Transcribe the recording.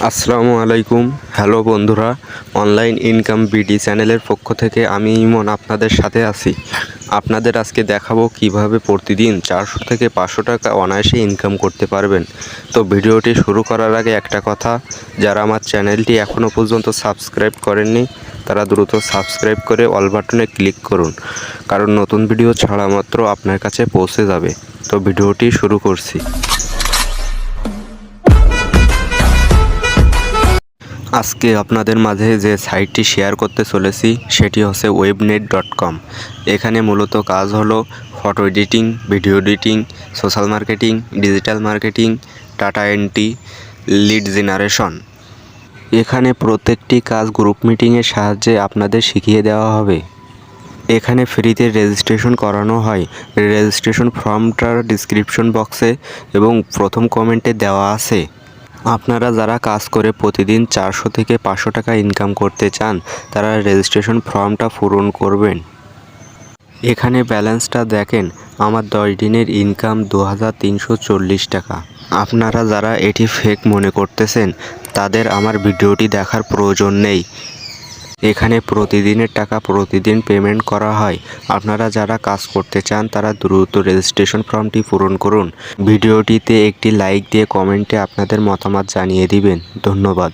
আসসালামু আলাইকুম। হ্যালো বন্ধুরা, অনলাইন ইনকাম বিডি চ্যানেলের পক্ষ থেকে আমি ইমন আপনাদের সাথে আছি। আপনাদের আজকে দেখাবো কিভাবে প্রতিদিন 400 থেকে 500 টাকা অনায়াসে ইনকাম করতে পারবেন। তো ভিডিওটি শুরু করার আগে একটা কথা, যারা আমার চ্যানেলটি এখনও পর্যন্ত সাবস্ক্রাইব করেননি তারা দ্রুত সাবস্ক্রাইব করে অল বাটনে ক্লিক করুন, কারণ নতুন ভিডিও ছাড়া মাত্র আপনার কাছে পৌঁছে যাবে। তো ভিডিওটি শুরু করছি। আজকে আপনাদের মাঝে যে সাইটটি শেয়ার করতে চলেছি সেটি হচ্ছে webnet.com। এখানে মূলত কাজ হলো photo editing, video editing, social marketing, digital marketing, data entry, lead generation. এখানে প্রত্যেকটি কাজ গ্রুপ মিটিংয়ের সাহায্যে আপনাদের শিখিয়ে দেওয়া হবে। এখানে ফ্রিতে রেজিস্ট্রেশন করানো হয়। রেজিস্ট্রেশন ফর্মটার ডিসক্রিপশন বক্সে এবং প্রথম কমেন্টে দেওয়া আছে। আপনারা যারা কাজ করে প্রতিদিন 400 থেকে 500 টাকা ইনকাম করতে চান তারা রেজিস্ট্রেশন ফর্মটা পূরণ করবেন। এখানে ব্যালেন্সটা দেখেন, আমার 10 দিনের ইনকাম 2340 টাকা। আপনারা যারা এটি ফেক মনে করতেছেন তাদের আমার ভিডিওটি দেখার প্রয়োজন নেই। এখানে প্রতিদিনের টাকা প্রতিদিন পেমেন্ট করা হয়। আপনারা যারা কাজ করতে চান তারা দ্রুত রেজিস্ট্রেশন ফর্মটি পূরণ করুন। ভিডিওটিতে একটি লাইক দিয়ে কমেন্টে আপনাদের মতামত জানিয়ে দিবেন। ধন্যবাদ।